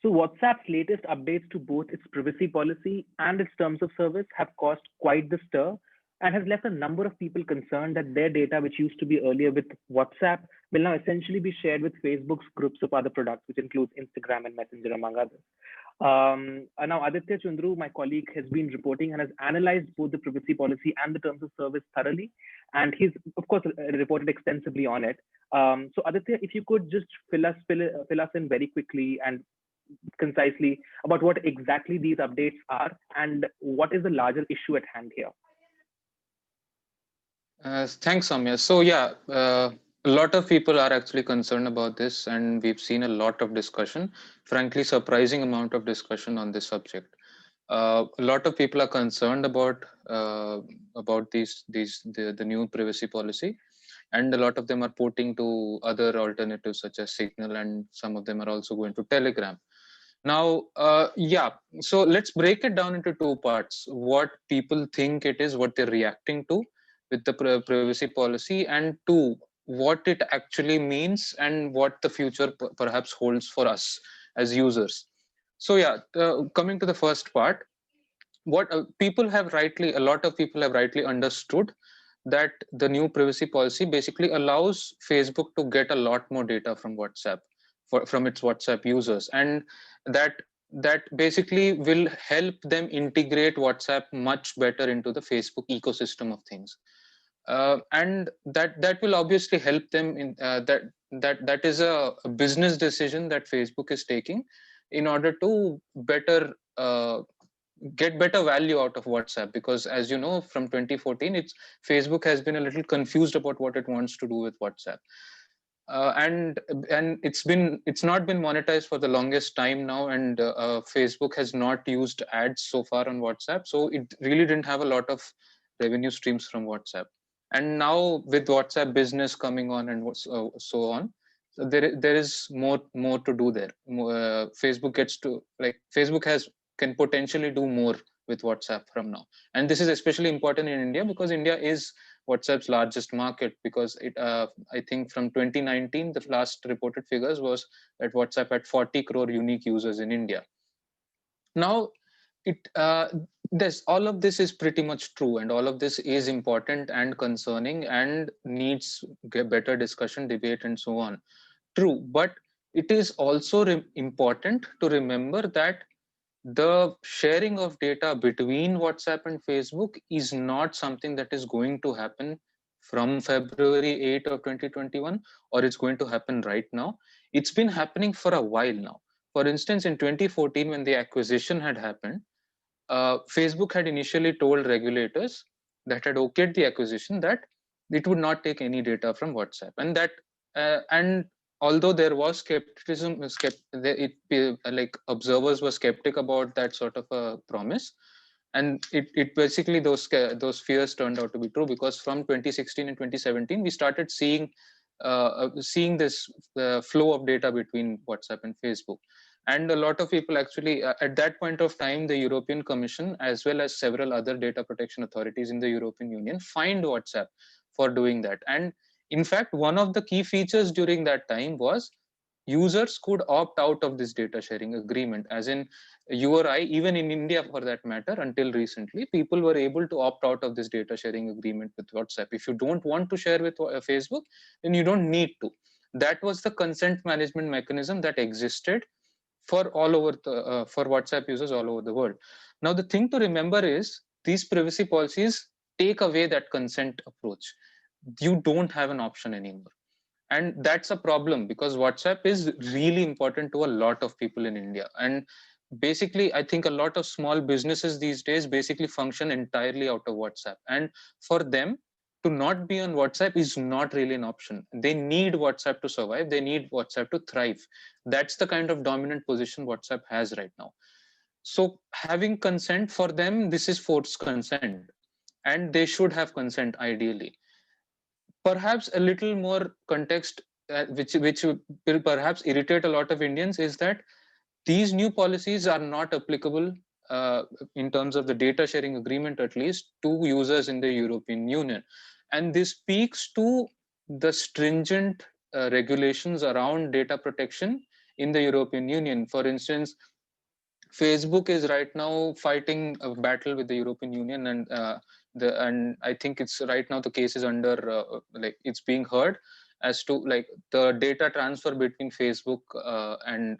So WhatsApp's latest updates to both its privacy policy and its terms of service have caused quite the stir and has left a number of people concerned that their data, which used to be earlier with WhatsApp, will now essentially be shared with Facebook's groups of other products, which includes Instagram and Messenger, among others. Now, Aditya Chundru, my colleague, has been reporting and has analyzed both the privacy policy and the terms of service thoroughly. And he's, of course, reported extensively on it. So, Aditya, if you could just fill us in very quickly and concisely about what exactly these updates are and what is the larger issue at hand here. Thanks, Samya. So yeah, a lot of people are actually concerned about this, and we've seen a lot of discussion, frankly, surprising amount of discussion on this subject. A lot of people are concerned about the new privacy policy, and a lot of them are porting to other alternatives such as Signal, and some of them are also going to Telegram. Now, yeah, so let's break it down into two parts: what people think it is, what they're reacting to with the privacy policy, and two, what it actually means and what the future perhaps holds for us as users. So yeah, coming to the first part, what a lot of people have rightly understood that the new privacy policy basically allows Facebook to get a lot more data from WhatsApp, from its WhatsApp users, and that that basically will help them integrate WhatsApp much better into the Facebook ecosystem of things. And that will obviously help them in that is a business decision that Facebook is taking in order to better get better value out of WhatsApp, because as you know, from 2014, it's Facebook has been a little confused about what it wants to do with WhatsApp. And it's not been monetized for the longest time now, and Facebook has not used ads so far on WhatsApp, so it really didn't have a lot of revenue streams from WhatsApp. And now with WhatsApp business coming on and so on, so there is more to do there. Facebook gets to, like, Facebook has can potentially do more with WhatsApp from now, and this is especially important in India because India is WhatsApp's largest market, because I think from 2019, the last reported figures was that WhatsApp had 40 crore unique users in India. Now, it this all of this is pretty much true, and all of this is important and concerning and needs better discussion, debate, and so on. True, but it is also important to remember that the sharing of data between WhatsApp and Facebook is not something that is going to happen from February 8 of 2021, or it's going to happen right now. It's been happening for a while now. For instance, in 2014, when the acquisition had happened, Facebook had initially told regulators that had okayed the acquisition that it would not take any data from WhatsApp, and although there was skepticism, like observers were skeptic about that sort of a promise, and it basically those fears turned out to be true, because from 2016 and 2017 we started seeing this flow of data between WhatsApp and Facebook. And a lot of people actually, at that point of time, the European Commission, as well as several other data protection authorities in the European Union, fined WhatsApp for doing that. And in fact, one of the key features during that time was users could opt out of this data sharing agreement. As in, you or I, even in India for that matter, until recently, people were able to opt out of this data sharing agreement with WhatsApp. If you don't want to share with Facebook, then you don't need to. That was the consent management mechanism that existed for for WhatsApp users all over the world. Now, the thing to remember is these privacy policies take away that consent approach. You don't have an option anymore, and that's a problem, because WhatsApp is really important to a lot of people in India. And basically, I think a lot of small businesses these days basically function entirely out of WhatsApp, and for them to not be on WhatsApp is not really an option. They need WhatsApp to survive, they need WhatsApp to thrive. That's the kind of dominant position WhatsApp has right now. So having consent, for them, this is forced consent, and they should have consent ideally. Perhaps a little more context, which will perhaps irritate a lot of Indians, is that these new policies are not applicable, in terms of the data sharing agreement, at least, to users in the European Union. And this speaks to the stringent regulations around data protection in the European Union. For instance, Facebook is right now fighting a battle with the European Union, and I think it's right now the case is under like it's being heard as to like the data transfer between Facebook and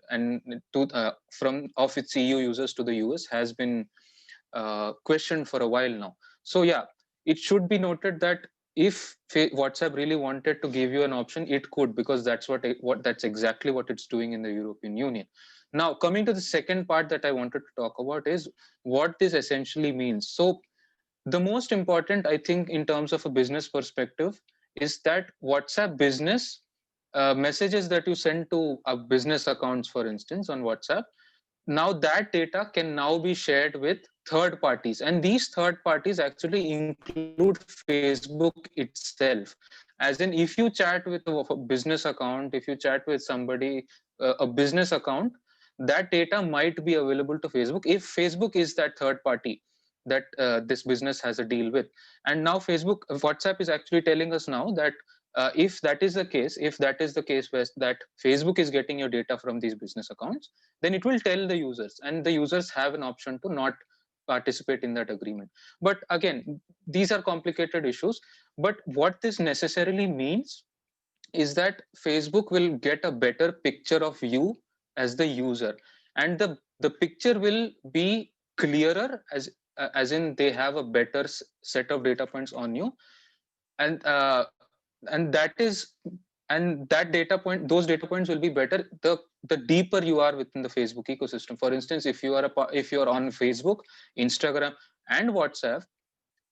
to from of its EU users to the US has been questioned for a while now. So yeah, it should be noted that if WhatsApp really wanted to give you an option, it could, because that's what that's exactly what it's doing in the European Union. Now, coming to the second part that I wanted to talk about is what this essentially means. So the most important, I think, in terms of a business perspective, is that WhatsApp business messages that you send to a business accounts, for instance, on WhatsApp, now that data can now be shared with third parties, and these third parties actually include Facebook itself. As in, if you chat with a business account, if you chat with somebody, a business account, that data might be available to Facebook if Facebook is that third party that this business has a deal with. And now WhatsApp is actually telling us now that if that is the case, if that is the case where that Facebook is getting your data from these business accounts, then it will tell the users, and the users have an option to not participate in that agreement. But again, these are complicated issues. But what this necessarily means is that Facebook will get a better picture of you as the user, and the picture will be clearer, as in they have a better set of data points on you. And uh, and that is and that data point those data points will be better the deeper you are within the Facebook ecosystem. For instance, if you are on Facebook, Instagram, and WhatsApp,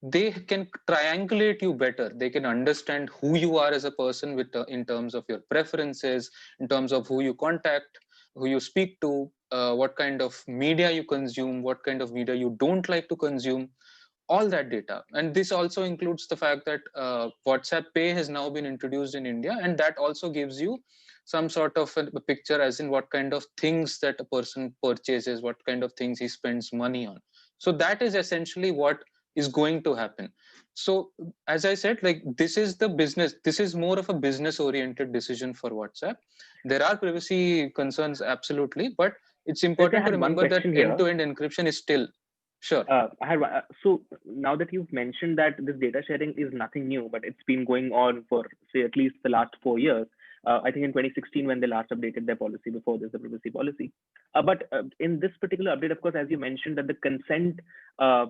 they can triangulate you better. They can understand who you are as a person with in terms of your preferences, in terms of who you contact, who you speak to, what kind of media you consume, what kind of media you don't like to consume, all that data. And this also includes the fact that WhatsApp Pay has now been introduced in India, and that also gives you some sort of a picture, as in what kind of things that a person purchases, what kind of things he spends money on. So that is essentially what is going to happen. So as I said, like, this is more of a business oriented decision for WhatsApp. There are privacy concerns, absolutely, but it's Let's say I important to had one remember that question here. end-to-end encryption is still sure. So now that you've mentioned that this data sharing is nothing new, but it's been going on for, say, at least the last 4 years. I think in 2016 when they last updated their policy. Before this, the privacy policy. But in this particular update, of course, as you mentioned, that the consent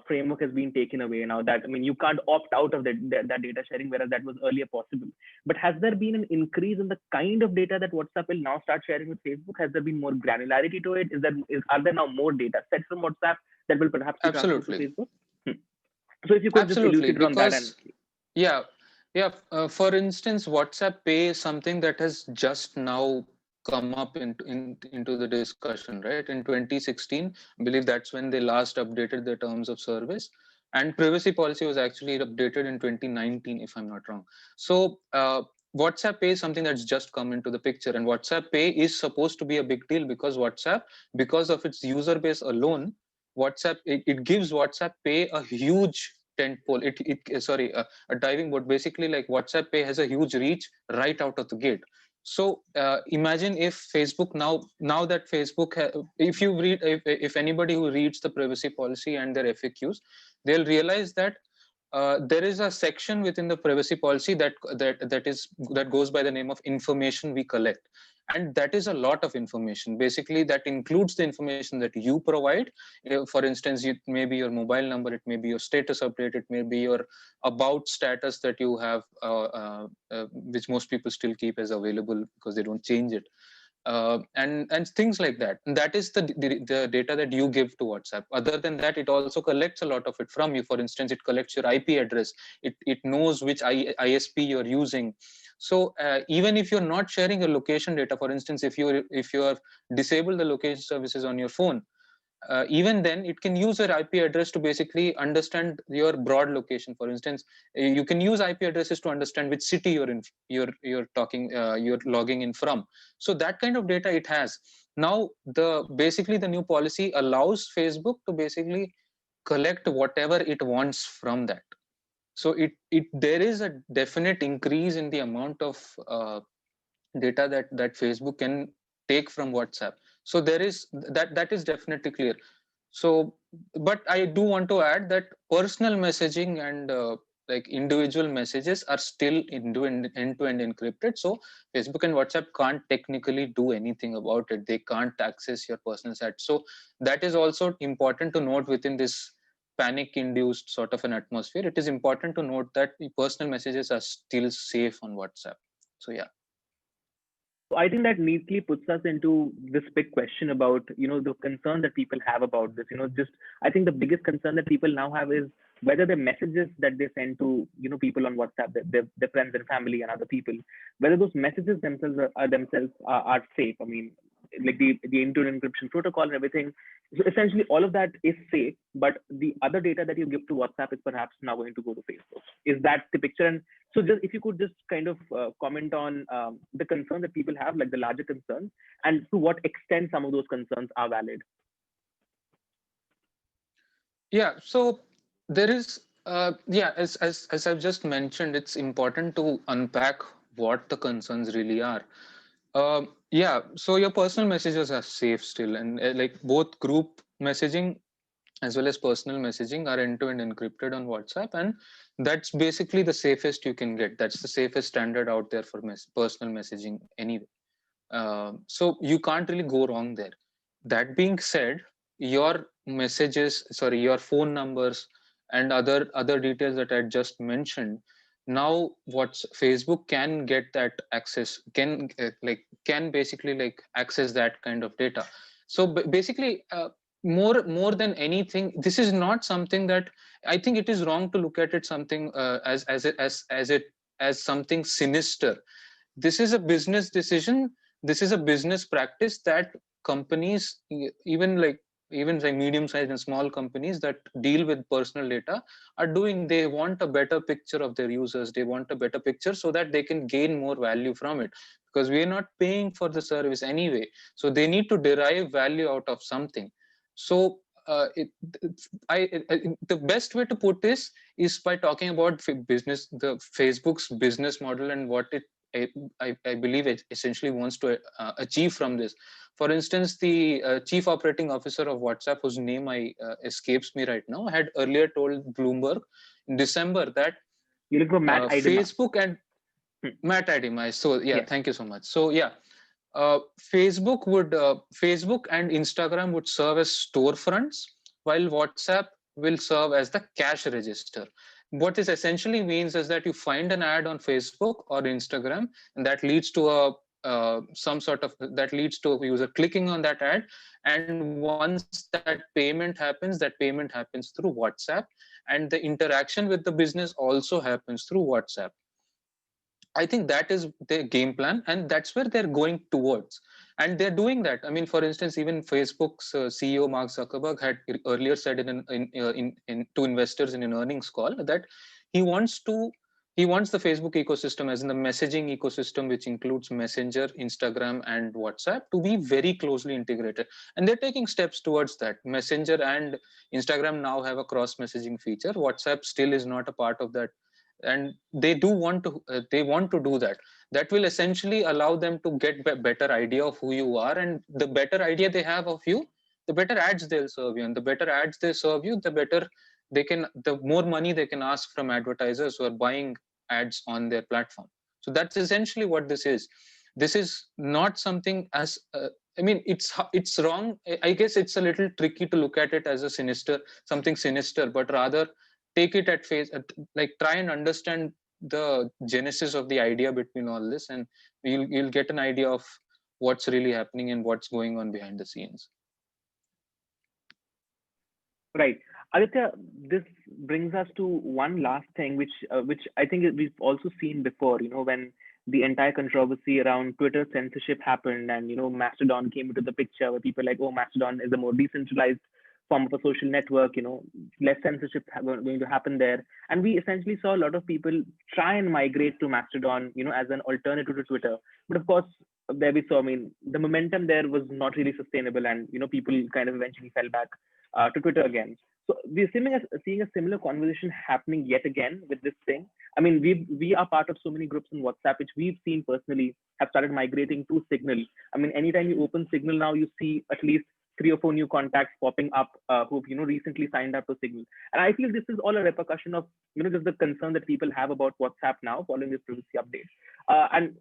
framework has been taken away now. That, I mean, you can't opt out of that data sharing, whereas that was earlier possible. But has there been an increase in the kind of data that WhatsApp will now start sharing with Facebook? Has there been more granularity to it? Are there now more data sets from WhatsApp that will perhaps be transferred to Absolutely. Facebook? Hmm. So if you could just Absolutely, elucidate on that. And because yeah, yeah. For instance, WhatsApp Pay is something that has just now come up into the discussion, right? In 2016, I believe that's when they last updated their terms of service, and privacy policy was actually updated in 2019, if I'm not wrong. So WhatsApp Pay is something that's just come into the picture, and WhatsApp Pay is supposed to be a big deal because WhatsApp, because of its user base alone, it gives WhatsApp Pay a huge tent pole. A diving board. Basically, like, WhatsApp Pay has a huge reach right out of the gate. So imagine if Facebook now that Facebook, if you read, if anybody who reads the privacy policy and their FAQs, they'll realize that there is a section within the privacy policy that goes by the name of information we collect, and that is a lot of information. Basically, that includes the information that you provide. For instance, it may be your mobile number, it may be your status update, it may be your about status that you have, which most people still keep as available because they don't change it, and things like that. And that is the data that you give to WhatsApp. Other than that, it also collects a lot of it from you. For instance, it collects your IP address. It knows which ISP you're using. So even if you're not sharing your location data, for instance, if you have disabled the location services on your phone, even then it can use your IP address to basically understand your broad location. For instance, you can use IP addresses to understand which city you're logging in from. So that kind of data it has. Now the new policy allows Facebook to basically collect whatever it wants from that. So it there is a definite increase in the amount of data that Facebook can take from WhatsApp. So there is that is definitely clear. So, but I do want to add that personal messaging and like individual messages are still end-to-end encrypted. So Facebook and WhatsApp can't technically do anything about it. They can't access your personal chat. So that is also important to note within this panic-induced sort of an atmosphere. It is important to note that the personal messages are still safe on WhatsApp. So yeah. So I think that neatly puts us into this big question about, the concern that people have about this. Just I think the biggest concern that people now have is whether the messages that they send to, people on WhatsApp, their friends and family and other people, whether those messages themselves are safe. I mean, like the end-to-end encryption protocol and everything. So essentially, all of that is safe, but the other data that you give to WhatsApp is perhaps now going to go to Facebook. Is that the picture? And so just if you could just kind of comment on the concern that people have, like the larger concerns, and to what extent some of those concerns are valid. Yeah, so there is, yeah, as I've just mentioned, it's important to unpack what the concerns really are. Yeah, so your personal messages are safe still, and like both group messaging as well as personal messaging are end-to-end encrypted on WhatsApp, and that's basically the safest you can get. That's the safest standard out there for personal messaging anyway. So you can't really go wrong there. That being said, your messages, sorry, your phone numbers and other details that I just mentioned, now what's Facebook can get that access, can basically like access that kind of data. So basically, more than anything, this is not something that I think it is wrong to look at it something as something sinister. This is a business decision. This is a business practice that companies, even like medium-sized and small companies that deal with personal data, are doing. They want a better picture of their users. They want a better picture so that they can gain more value from it, because we are not paying for the service anyway. So they need to derive value out of something. So the best way to put this is by talking about the Facebook's business model and what it I believe it essentially wants to achieve from this. For instance, the chief operating officer of WhatsApp, whose name escapes me right now, had earlier told Bloomberg in December that You look for Matt Idema. Facebook and Matt Idema. So yeah, Yes. thank you so much. So yeah, Facebook and Instagram would serve as storefronts, while WhatsApp will serve as the cash register. What this essentially means is that you find an ad on Facebook or Instagram, and that leads to a user clicking on that ad, and once that payment happens through WhatsApp, and the interaction with the business also happens through WhatsApp. I think that is their game plan, and that's where they're going towards. And they're doing that. I mean, for instance, even Facebook's CEO Mark Zuckerberg had earlier said to investors in an earnings call that he wants the Facebook ecosystem, as in the messaging ecosystem, which includes Messenger, Instagram, and WhatsApp, to be very closely integrated. And they're taking steps towards that. Messenger and Instagram now have a cross messaging feature. WhatsApp still is not a part of that, and they want to do that. That will essentially allow them to get a better idea of who you are, and the better idea they have of you, the better ads they'll serve you, and the better ads they serve you, the more money they can ask from advertisers who are buying ads on their platform. So that's essentially what this is. This is not something as I mean, it's wrong. I guess it's a little tricky to look at it as something sinister, but rather take it at face, like try and understand the genesis of the idea between all this, and you'll get an idea of what's really happening and what's going on behind the scenes. Right. Aditya, this brings us to one last thing, which I think we've also seen before, when the entire controversy around Twitter censorship happened, and Mastodon came into the picture, where people are like, oh, Mastodon is a more decentralized form of a social network, less censorship going to happen there. And we essentially saw a lot of people try and migrate to Mastodon, as an alternative to Twitter. But of course, there we saw, I mean, the momentum there was not really sustainable, and people kind of eventually fell back to Twitter again. So we're seeing a similar conversation happening yet again with this thing. I mean, we are part of so many groups in WhatsApp, which we've seen personally have started migrating to Signal. I mean, anytime you open Signal now, you see at least 3 or 4 new contacts popping up who've recently signed up to Signal. And I feel this is all a repercussion of just the concern that people have about WhatsApp now following this privacy update. And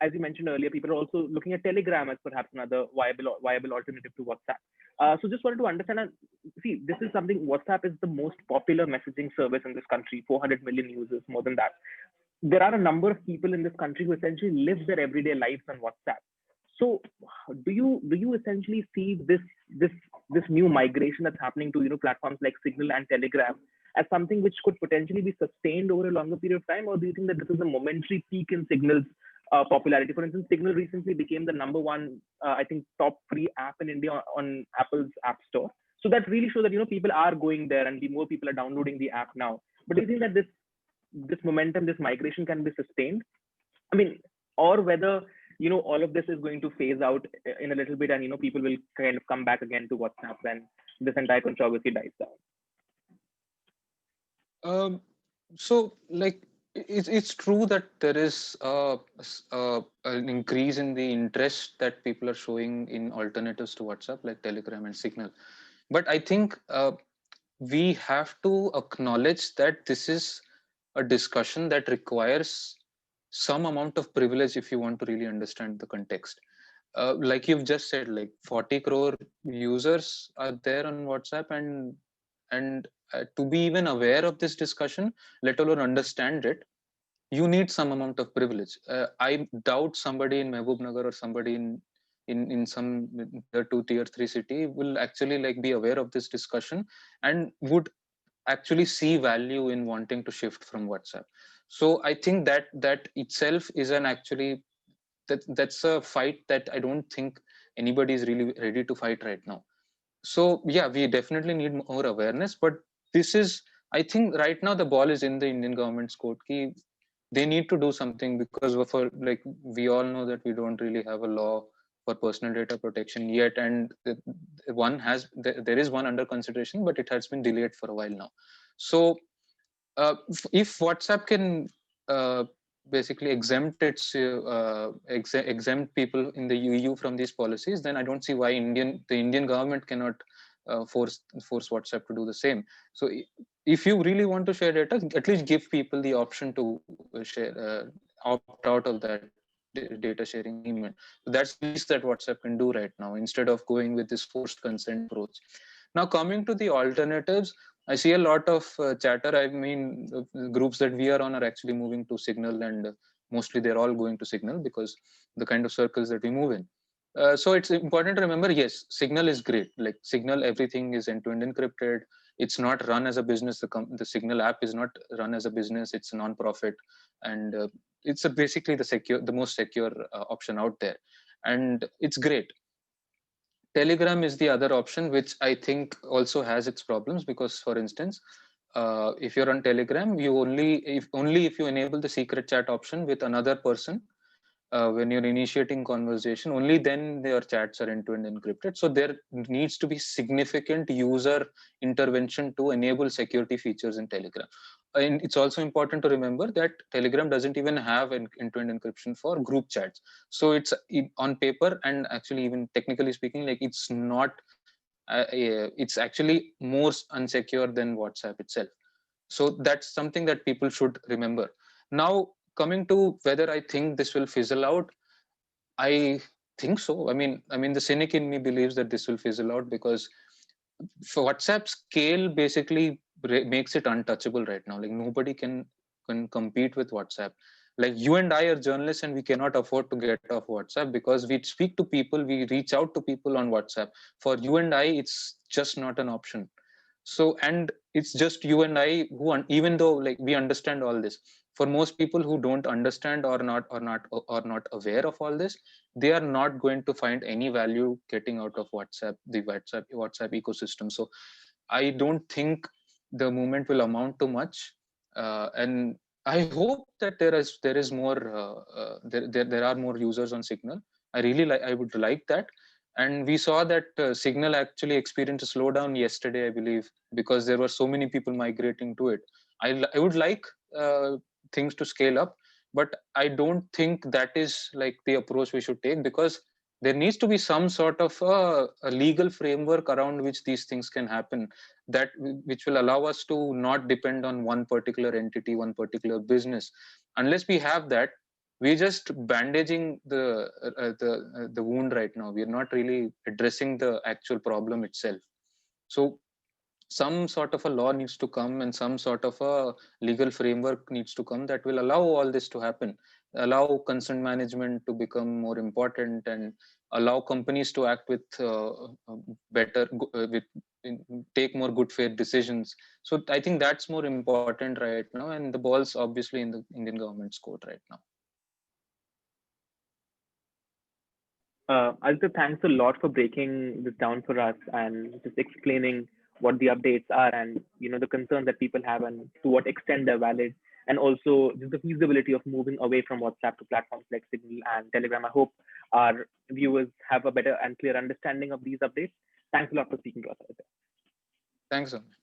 as you mentioned earlier, people are also looking at Telegram as perhaps another viable alternative to WhatsApp. So just wanted to understand. See, this is something. WhatsApp is the most popular messaging service in this country. 400 million users, more than that. There are a number of people in this country who essentially live their everyday lives on WhatsApp. So, do you essentially see this new migration that's happening to platforms like Signal and Telegram as something which could potentially be sustained over a longer period of time, or do you think that this is a momentary peak in Signal's popularity? For instance, Signal recently became the number one, I think, top free app in India on Apple's App Store. So that really shows that people are going there and more people are downloading the app now. But do you think that this momentum, this migration can be sustained? I mean, or whether all of this is going to phase out in a little bit, and people will kind of come back again to WhatsApp when this entire controversy dies down. So like it's true that there is an increase in the interest that people are showing in alternatives to WhatsApp like Telegram and Signal, but I think we have to acknowledge that this is a discussion that requires some amount of privilege if you want to really understand the context. Like you've just said, like 40 crore users are there on WhatsApp, and to be even aware of this discussion, let alone understand it, you need some amount of privilege. I doubt somebody in Mehboob Nagar or somebody in some tier 2 tier 3 city will actually like be aware of this discussion and would actually see value in wanting to shift from WhatsApp. So I think that itself is an actually that's a fight that I don't think anybody is really ready to fight right now. So yeah, we definitely need more awareness, but this is, I think right now the ball is in the Indian government's court. Ki they need to do something, because for like we all know that we don't really have a law for personal data protection yet, and there is one under consideration, but it has been delayed for a while now. So if WhatsApp can basically exempt people in the EU from these policies, then I don't see why the Indian government cannot force WhatsApp to do the same. So if you really want to share data, at least give people the option to share, opt out of that data sharing agreement. So that's the least that WhatsApp can do right now, instead of going with this forced consent approach. Now, coming to the alternatives, I see a lot of chatter. I mean, groups that we are on are actually moving to Signal, and mostly they're all going to Signal because the kind of circles that we move in. So it's important to remember, yes, Signal is great. Like Signal, everything is end-to-end encrypted. It's not run as a business. The Signal app is not run as a business. It's a non-profit, and it's basically the most secure option out there, and it's great. Telegram is the other option, which I think also has its problems, because, for instance, if you're on Telegram, you only if you enable the secret chat option with another person when you're initiating conversation, only then your chats are end-to-end encrypted. So there needs to be significant user intervention to enable security features in Telegram. And it's also important to remember that Telegram doesn't even have an end-to-end encryption for group chats. So it's on paper, and actually even technically speaking, like it's not, it's actually more unsecure than WhatsApp itself. So that's something that people should remember. Now, coming to whether I think this will fizzle out, I think so. I mean, the cynic in me believes that this will fizzle out, because for WhatsApp scale basically makes it untouchable right now. Like nobody can compete with WhatsApp. Like you and I are journalists, and we cannot afford to get off WhatsApp, because we speak to people, we reach out to people on WhatsApp. For you and I, it's just not an option. So, and it's just you and I even though like we understand all this, for most people who don't understand or not aware of all this, they are not going to find any value getting out of the WhatsApp ecosystem. So I don't think the movement will amount to much, and I hope that there is more there are more users on Signal. I would like that, And we saw that Signal actually experienced a slowdown yesterday, I believe, because there were so many people migrating to it. I would like things to scale up, but I don't think that is like the approach we should take, because there needs to be some sort of a legal framework around which these things can happen, that which will allow us to not depend on one particular entity, one particular business. Unless we have that, we're just bandaging the wound right now. We're not really addressing the actual problem itself. So some sort of a law needs to come, and some sort of a legal framework needs to come that will allow all this to happen, allow consent management to become more important, and allow companies to act with better with take more good faith decisions. So I think that's more important right now, and the ball's obviously in the Indian government's court right now. Aditya, thanks a lot for breaking this down for us and just explaining what the updates are and the concerns that people have and to what extent they're valid, and also just the feasibility of moving away from WhatsApp to platforms like Signal and Telegram. I hope our viewers have a better and clear understanding of these updates. Thanks a lot for speaking to us, Aditya. Thanks so much.